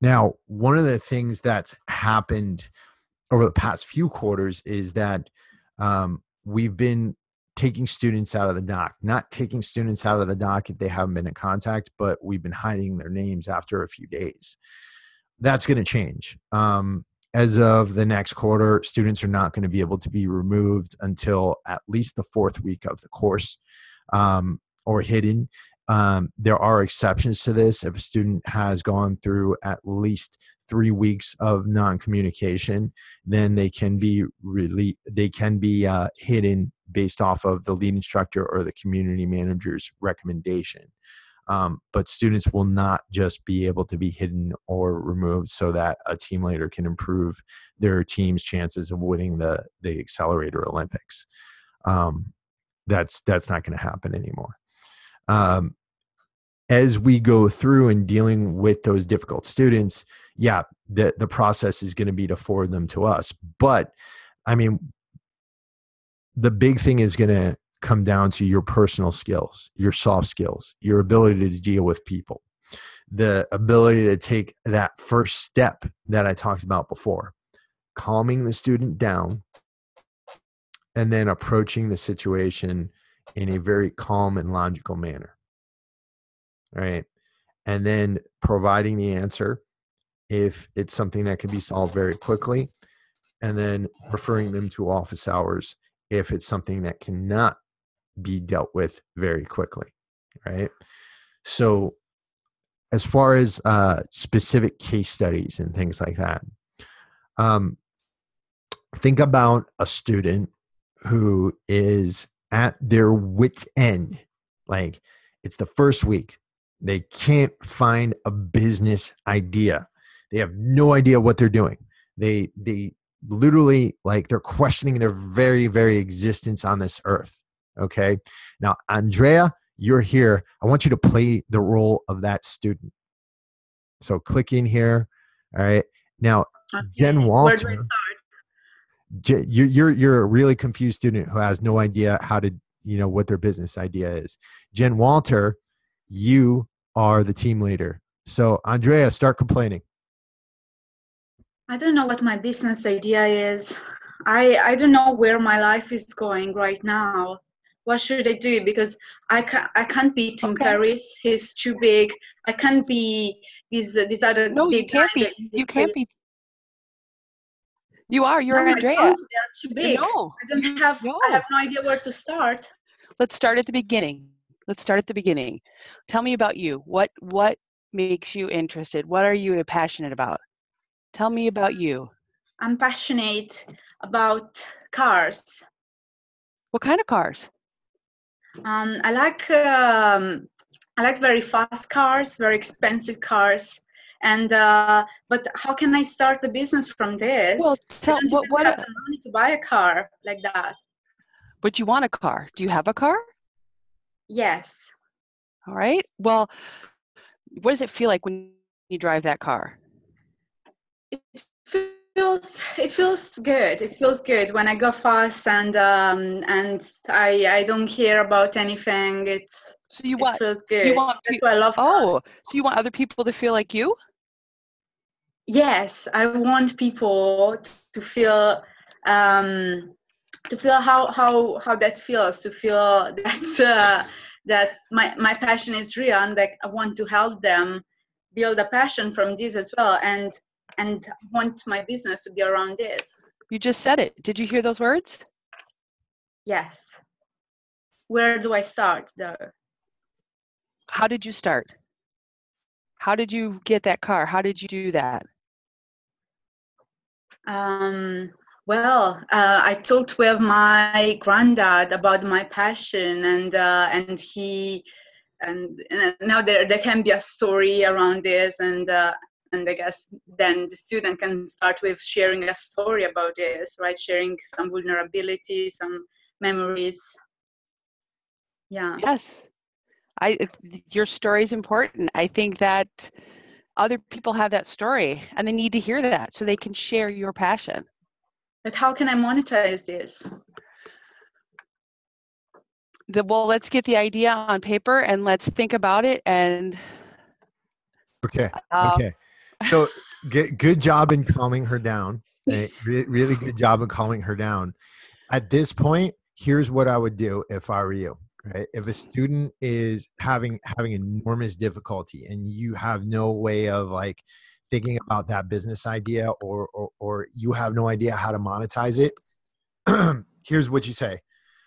Now, one of the things that's happened over the past few quarters is that we've been taking students out of the dock, not taking students out of the dock if they haven't been in contact, but we've been hiding their names after a few days. That's going to change. As of the next quarter, students are not going to be able to be removed until at least the fourth week of the course, or hidden. There are exceptions to this. If a student has gone through at least 3 weeks of non-communication, then they can be hidden based off of the lead instructor or the community manager's recommendation. But students will not just be able to be hidden or removed so that a team leader can improve their team's chances of winning the Accelerator Olympics. That's not going to happen anymore. As we go through and dealing with those difficult students, the process is going to be to forward them to us. But I mean, the big thing is going to come down to your personal skills, your soft skills, your ability to deal with people, the ability to take that first step that I talked about before, calming the student down, and then approaching the situation in a very calm and logical manner. Right. And then providing the answer if it's something that can be solved very quickly, and then referring them to office hours if it's something that cannot be dealt with very quickly. Right. So as far as specific case studies and things like that, think about a student who is at their wit's end. Like, it's the first week. They can't find a business idea. They have no idea what they're doing. They literally, like, they're questioning their very, very existence on this earth. Okay. Now, Andrea, you're here. I want you to play the role of that student. So click in here. All right. Now, okay. Jen Walter, where do I start? You're a really confused student who has no idea how to, what their business idea is. Jen Walter, you are the team leader. So Andrea, start complaining. I don't know what my business idea is. I don't know where my life is going right now. What should I do? Because I can't be Tim Ferriss. He's too big. I can't be these other no, big you can't guys. be. You can't be. You're Andrea. They're too big. No, I have no idea where to start. Let's start at the beginning. Tell me about you. What makes you interested? What are you passionate about? Tell me about you. I'm passionate about cars. What kind of cars? I like very fast cars, very expensive cars. And but how can I start a business from this? Well, I don't even have the money to buy a car like that. But you want a car. Do you have a car? Yes. All right. Well, what does it feel like when you drive that car? It feels good. It feels good when I go fast and I don't care about anything. It feels good. That's why I love cars. So you want other people to feel like you? Yes, I want people to feel how that feels. To feel that that my passion is real, and that I want to help them build a passion from this as well, and want my business to be around this. You just said it. Did you hear those words? Yes. Where do I start, though? How did you start? How did you get that car? How did you do that? Well, I talked with my granddad about my passion, and now there can be a story around this, and I guess then the student can start with sharing a story about this, right? Sharing some vulnerability, some memories. Yeah. Yes. Your story is important. I think that other people have that story and they need to hear that so they can share your passion. But how can I monetize this? Well, let's get the idea on paper and let's think about it. And okay. So good job in calming her down. Really good job in calming her down. At this point, here's what I would do if I were you. Right? If a student is having enormous difficulty and you have no way of like thinking about that business idea, or you have no idea how to monetize it, here's what you say.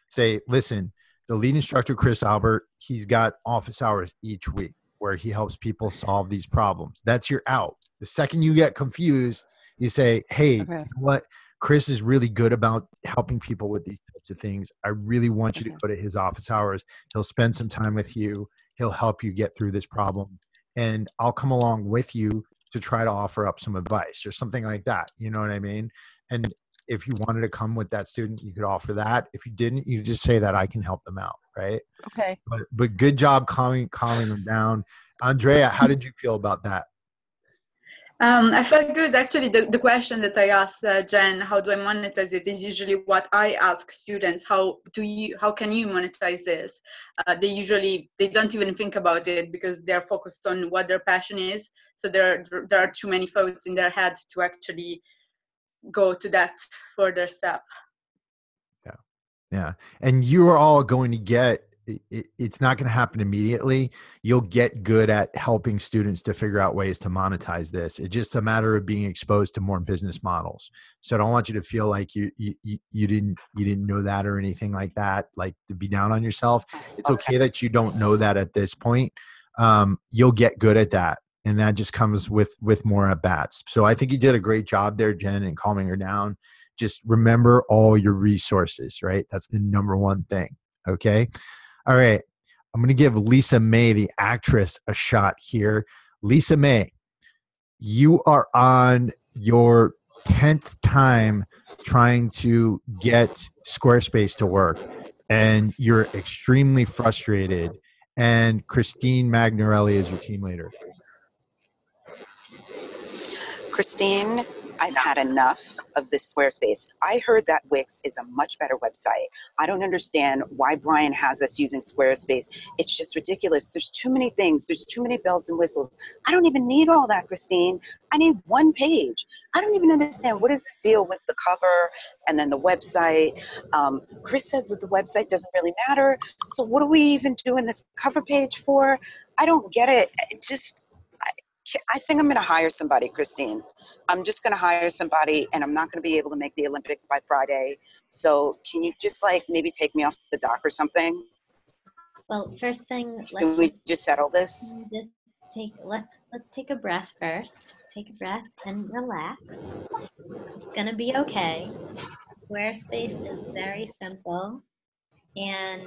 Say, listen, the lead instructor, Chris Albert, he's got office hours each week where he helps people solve these problems. That's your out. The second you get confused, you say, hey, you Okay. know what? Chris is really good about helping people with these types of things. I really want you to Okay. go to his office hours. He'll spend some time with you. He'll help you get through this problem. And I'll come along with you to try to offer up some advice or something like that. You know what I mean? And if you wanted to come with that student, you could offer that. If you didn't, you just say that I can help them out, right? Okay. But good job calming them down. Andrea, how did you feel about that? I felt good. Actually, the question that I asked Jen, how do I monetize it, is usually what I ask students. How can you monetize this? They don't even think about it because they're focused on what their passion is. So there are too many thoughts in their head to actually go to that further step. Yeah. And you are all going to get, it's not going to happen immediately. You'll get good at helping students to figure out ways to monetize this. It's just a matter of being exposed to more business models. So I don't want you to feel like you didn't know that or anything like that, like to be down on yourself. It's okay that you don't know that at this point. You'll get good at that. And that just comes with more at bats. So I think you did a great job there, Jen, in calming her down. Just remember all your resources, right? That's the number one thing. Okay. All right. I'm going to give Lisa May, the actress, a shot here. Lisa May, you are on your 10th time trying to get Squarespace to work, and you're extremely frustrated. And Christine Magnarelli is your team leader. Christine, I've had enough of this Squarespace. I heard that Wix is a much better website. I don't understand why Brian has us using Squarespace. It's just ridiculous. There's too many things. There's too many bells and whistles. I don't even need all that, Christine. I need one page. I don't even understand what is this deal with the cover and then the website. Chris says that the website doesn't really matter. So what are we even doing this cover page for? I don't get it. I think I'm going to hire somebody, Christine. I'm just going to hire somebody, and I'm not going to be able to make the Olympics by Friday. So can you just maybe take me off the dock or something? Well, first thing, Can we just settle this? Let's take a breath first. Take a breath and relax. It's gonna be okay. Squarespace is very simple, and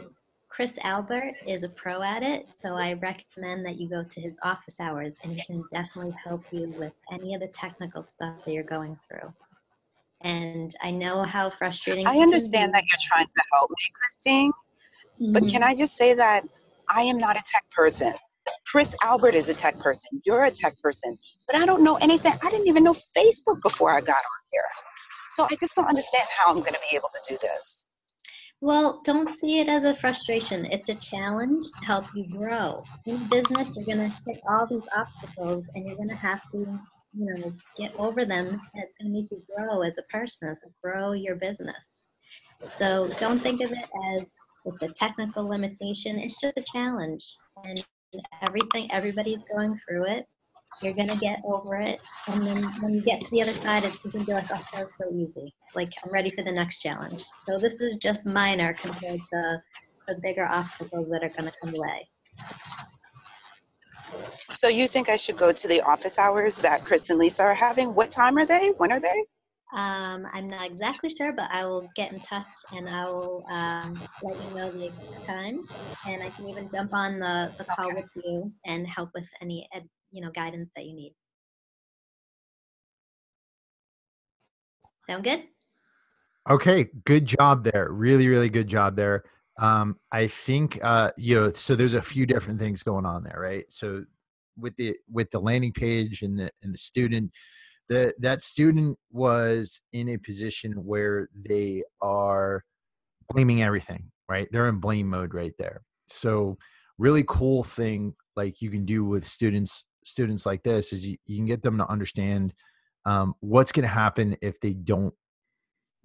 Chris Albert is a pro at it, so I recommend that you go to his office hours, and he can definitely help you with any of the technical stuff that you're going through. And I know how frustrating. I understand that you're trying to help me, Christine, but can I just say that I am not a tech person. Chris Albert is a tech person. You're a tech person, but I don't know anything. I didn't even know Facebook before I got on here. So I just don't understand how I'm going to be able to do this. Well, don't see it as a frustration. It's a challenge to help you grow. In business, you're going to hit all these obstacles, and you're going to have to, get over them. And it's going to make you grow as a person, grow your business. So don't think of it as it's a technical limitation. It's just a challenge, and everybody's going through it. You're going to get over it. And then when you get to the other side, it's going to be like, oh, that was so easy. Like, I'm ready for the next challenge. So this is just minor compared to the bigger obstacles that are going to come away. So you think I should go to the office hours that Chris and Lisa are having? What time are they? When are they? I'm not exactly sure, but I will get in touch and I will let you know the exact time. And I can even jump on the call with you and help with any guidance that you need. Sound good? Okay, good job there. Really, really good job there. I think so there's a few different things going on there, right? So with the landing page and the student, that student was in a position where they are blaming everything, right? They're in blame mode right there. So really cool thing like you can do with students students like this is you can get them to understand what's going to happen if they don't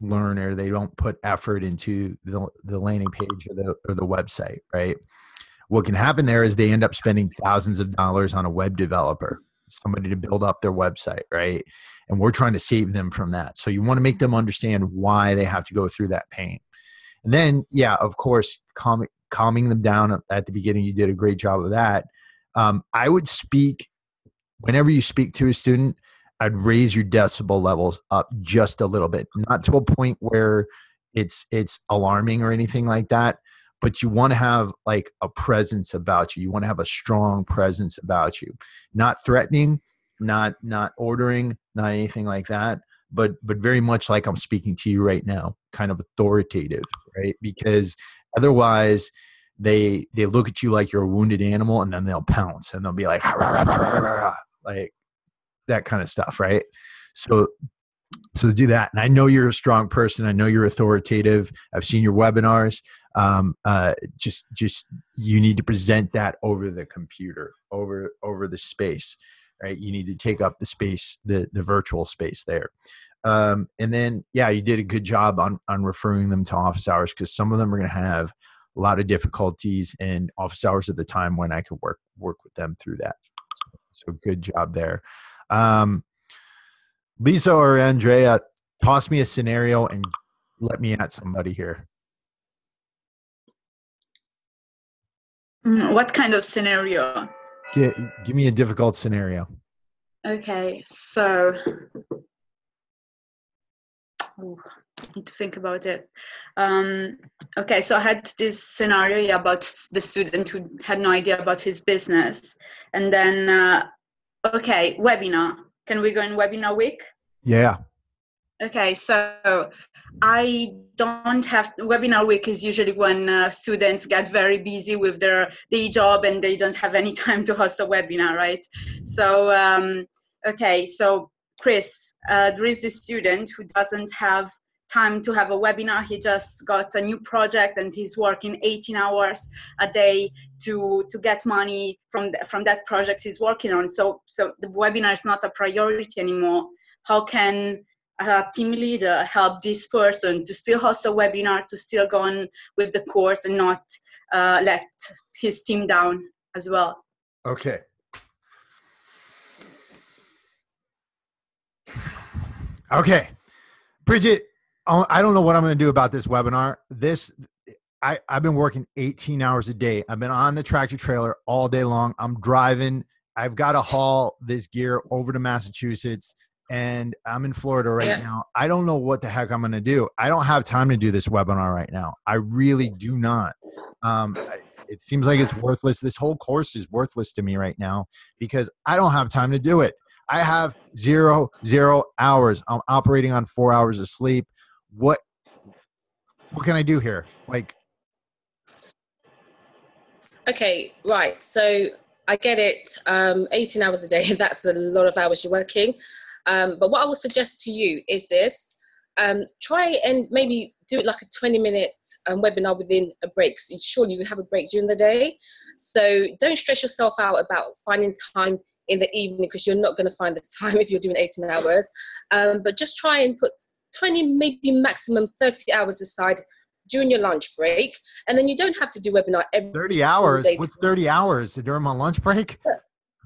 learn or they don't put effort into the landing page or the website, right? What can happen there is they end up spending thousands of dollars on a web developer, somebody to build up their website, right? And we're trying to save them from that. So you want to make them understand why they have to go through that pain. And then, yeah, of course, calming them down at the beginning. You did a great job of that. I would speak, whenever you speak to a student, I'd raise your decibel levels up just a little bit, not to a point where it's alarming or anything like that, but you want to have like a presence about you. You want to have a strong presence about you, not threatening, not ordering, not anything like that, but very much like I'm speaking to you right now, kind of authoritative, right? Because otherwise they look at you like you're a wounded animal, and then they'll pounce and they'll be like, like that kind of stuff, right? So do that. And I know you're a strong person. I know you're authoritative. I've seen your webinars. Just you need to present that over the computer, over the space, right? You need to take up the space, the virtual space there. And then, yeah, you did a good job on referring them to office hours, because some of them are going to have a lot of difficulties, and office hours at the time when I could work with them through that. So good job there. Lisa or Andrea, toss me a scenario and let me at somebody here. What kind of scenario? Give me a difficult scenario. Okay, so I need to think about it. Okay, so I had this scenario about the student who had no idea about his business, and then okay, webinar. Can we go in webinar week? Yeah. Okay, so I don't have webinar week is usually when students get very busy with their day job and they don't have any time to host a webinar, right? So okay, so Chris, there is this student who doesn't have time to have a webinar. He just got a new project and he's working 18 hours a day to get money from that project he's working on. So the webinar is not a priority anymore. How can a team leader help this person to still host a webinar, to still go on with the course and not let his team down as well? Okay. Okay. Bridget, I don't know what I'm going to do about this webinar. I've been working 18 hours a day. I've been on the tractor trailer all day long. I'm driving. I've got to haul this gear over to Massachusetts, and I'm in Florida right now. I don't know what the heck I'm going to do. I don't have time to do this webinar right now. I really do not. It seems like it's worthless. This whole course is worthless to me right now because I don't have time to do it. I have zero hours. I'm operating on 4 hours of sleep. What can I do here? Like, okay, right. So I get it. 18 hours a day, that's a lot of hours you're working. But what I would suggest to you is this. Try and maybe do it like a 20-minute webinar within a break. So surely you have a break during the day. So don't stress yourself out about finding time in the evening, because you're not going to find the time if you're doing 18 hours. But just try and put 20, maybe maximum 30 hours aside during your lunch break. And then you don't have to do webinar every 30 hours? day. What's 30 hours? During my lunch break?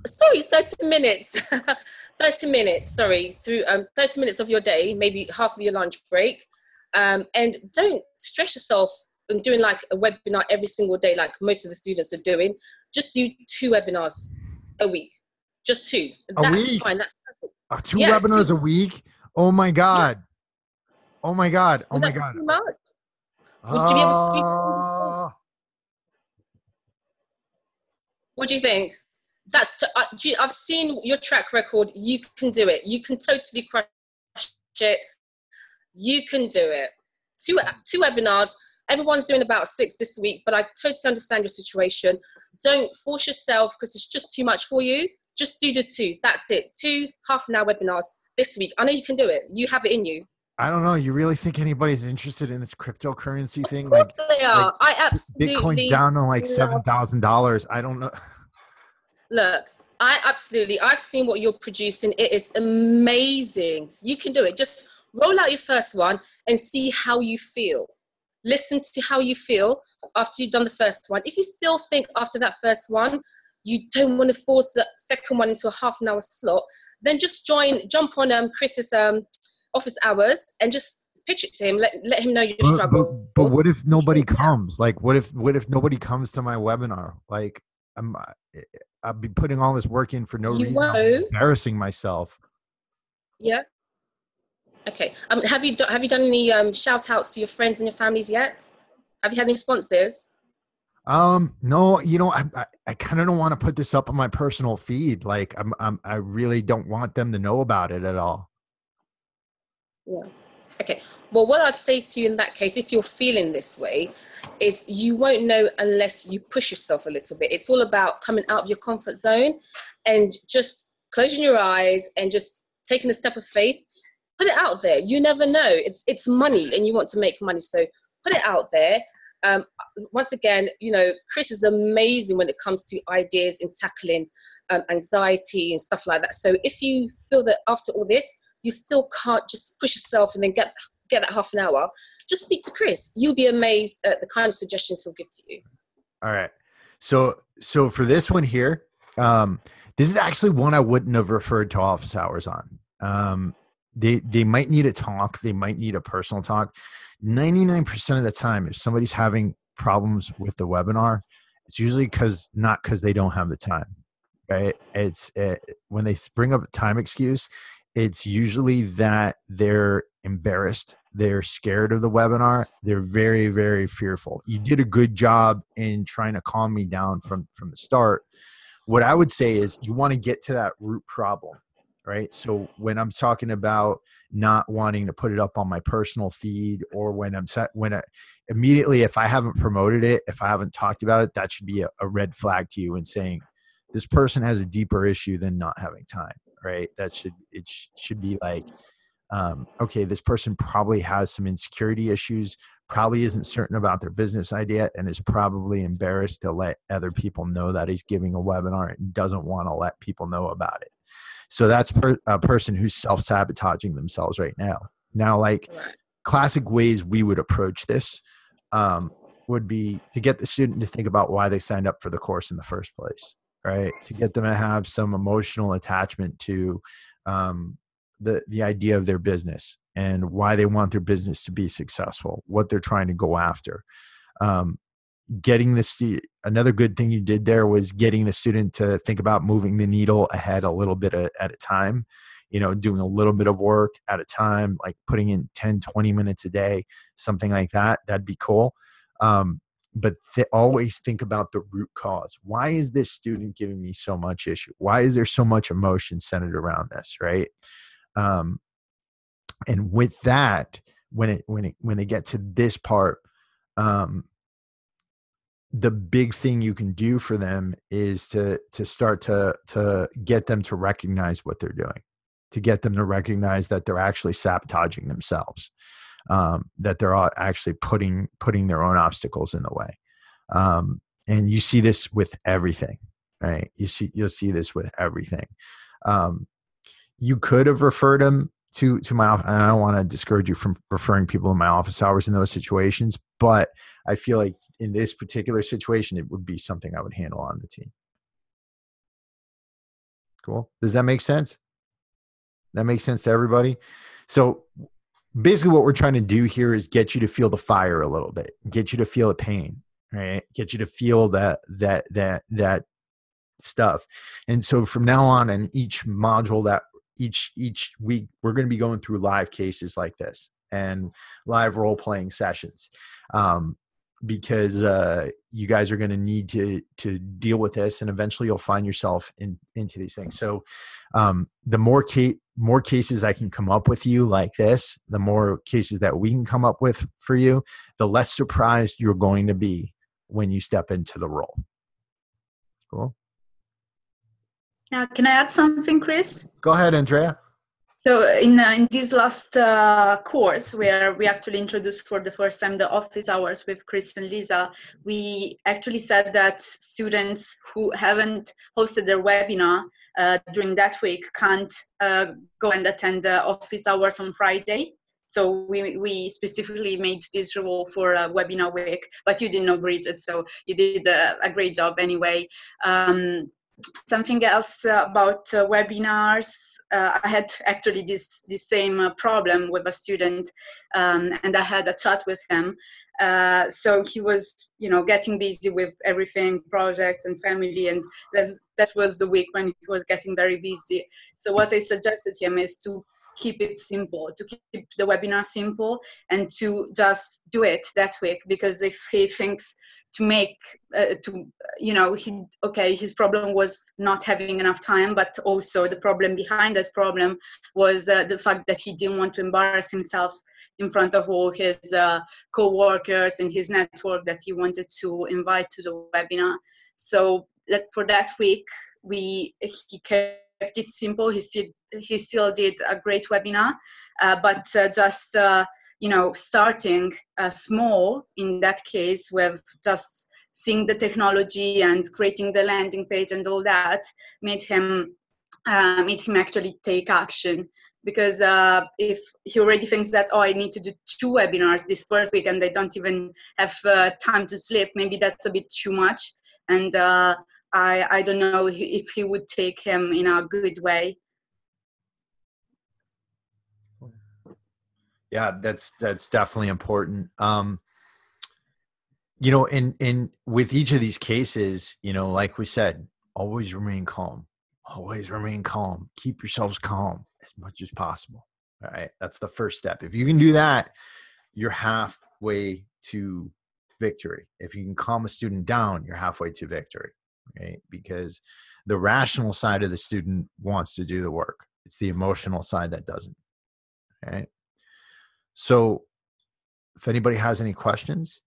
Sorry, 30 minutes. 30 minutes, sorry, through 30 minutes of your day, maybe half of your lunch break. And don't stress yourself in doing like a webinar every single day like most of the students are doing. Just do 2 webinars a week. Just 2. That's week? fine. That's perfect. 2 webinars a week? Oh my God. Yeah. Oh my God. Oh my God. Too much? Would you be able to speak? What do you think? I've seen your track record. You can do it. You can totally crush it. You can do it. 2 webinars. Everyone's doing about 6 this week, but I totally understand your situation. Don't force yourself because it's just too much for you. Just do the 2. That's it. 2 half-an-hour webinars this week. I know you can do it. You have it in you. I don't know. You really think anybody's interested in this cryptocurrency thing? Of course they are. Like I absolutely. Bitcoin's down to like $7,000. I don't know. Look, I've seen what you're producing. It is amazing. You can do it. Just roll out your first one and see how you feel. Listen to how you feel after you've done the first one. If you still think after that first one, you don't want to force the second one into a half an hour slot, then just jump on Chris's office hours and just pitch it to him. Let him know your struggle. But what if nobody comes? Like, what if nobody comes to my webinar? Like, I'll be putting all this work in for no reason. I'm embarrassing myself. Yeah. Okay. Have you done any shout outs to your friends and your families yet? Have you had any responses? No, I kind of don't want to put this up on my personal feed. Like, I really don't want them to know about it at all. Yeah. Okay. Well, what I'd say to you in that case, if you're feeling this way, is you won't know unless you push yourself a little bit. It's all about coming out of your comfort zone and just closing your eyes and just taking a step of faith. Put it out there. You never know. It's money and you want to make money. So put it out there. Once again, Chris is amazing when it comes to ideas in tackling anxiety and stuff like that. So if you feel that after all this, you still can't just push yourself and then get that half an hour, just speak to Chris. You'll be amazed at the kind of suggestions he'll give to you. All right. So for this one here, this is actually one I wouldn't have referred to office hours on. They might need a talk. They might need a personal talk. 99% of the time, if somebody's having problems with the webinar, it's usually not because they don't have the time, right? When they bring up a time excuse, it's usually that they're embarrassed. They're scared of the webinar. They're very, very fearful. You did a good job in trying to calm me down from the start. What I would say is you want to get to that root problem, right? So when I'm talking about not wanting to put it up on my personal feed, or immediately, if I haven't promoted it, if I haven't talked about it, that should be a red flag to you and saying this person has a deeper issue than not having time, right? It should be like, okay, this person probably has some insecurity issues, probably isn't certain about their business idea, and is probably embarrassed to let other people know that he's giving a webinar and doesn't want to let people know about it. So that's a person who's self-sabotaging themselves right now. Now, like classic ways we would approach this would be to get the student to think about why they signed up for the course in the first place, right? To get them to have some emotional attachment to the idea of their business and why they want their business to be successful, what they're trying to go after. Another good thing you did there was getting the student to think about moving the needle ahead a little bit at a time, doing a little bit of work at a time, like putting in 10, 20 minutes a day, something like that. That'd be cool. But always think about the root cause. Why is this student giving me so much issue? Why is there so much emotion centered around this, right? And with that, when they get to this part, the big thing you can do for them is to start to get them to recognize what they're doing, to get them to recognize that they're actually sabotaging themselves, that they're actually putting their own obstacles in the way. And you see this with everything, right? You'll see this with everything. You could have referred them to my office, and I don't want to discourage you from referring people in my office hours in those situations, but I feel like in this particular situation, it would be something I would handle on the team. Cool. Does that make sense? That makes sense to everybody? So basically what we're trying to do here is get you to feel the fire a little bit, get you to feel the pain, right? Get you to feel that stuff. And so from now on, in each module that each week, we're going to be going through live cases like this and live role-playing sessions, because you guys are going to need to deal with this, and eventually you'll find yourself into these things. So the more cases I can come up with you like this, the more cases that we can come up with for you, the less surprised you're going to be when you step into the role. Cool. Now, can I add something, Chris? Go ahead, Andrea. So in this last course, where we actually introduced for the first time the office hours with Chris and Lisa, we actually said that students who haven't hosted their webinar during that week can't go and attend the office hours on Friday. So we specifically made this rule for a webinar week, but you didn't know, Bridget, so you did a great job anyway. Something else about webinars, I had actually this same problem with a student, and I had a chat with him. So he was, getting busy with everything, projects and family, and that was the week when he was getting very busy. So what I suggested him is to keep it simple, to keep the webinar simple, and to just do it that week. Because if he thinks to make his problem was not having enough time, but also the problem behind that problem was the fact that he didn't want to embarrass himself in front of all his co-workers and his network that he wanted to invite to the webinar. So for that week, he kept it simple. He still did a great webinar, but just starting small in that case, with just seeing the technology and creating the landing page and all that, made him actually take action. Because if he already thinks that, I need to do 2 webinars this first week and I don't even have time to sleep, maybe that's a bit too much. And I don't know if he would take him in a good way. Yeah, that's definitely important. In with each of these cases, like we said, always remain calm. Always remain calm. Keep yourselves calm as much as possible. All right. That's the first step. If you can do that, you're halfway to victory. If you can calm a student down, you're halfway to victory. Right? Because the rational side of the student wants to do the work. It's the emotional side that doesn't. Right? So if anybody has any questions.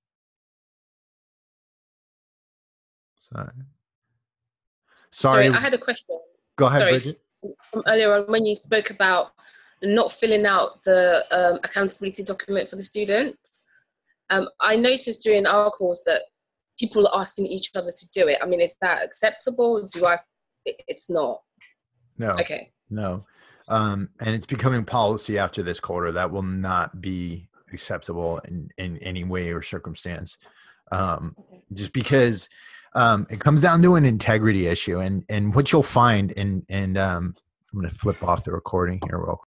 Sorry, I had a question. Go ahead, Sorry. Bridget. From earlier on, when you spoke about not filling out the accountability document for the students, I noticed during our course that people are asking each other to do it. I mean, is that acceptable? It's not. No. Okay. No. And it's becoming policy after this quarter. That will not be acceptable in any way or circumstance. Just because it comes down to an integrity issue. And what you'll find, and I'm going to flip off the recording here real quick.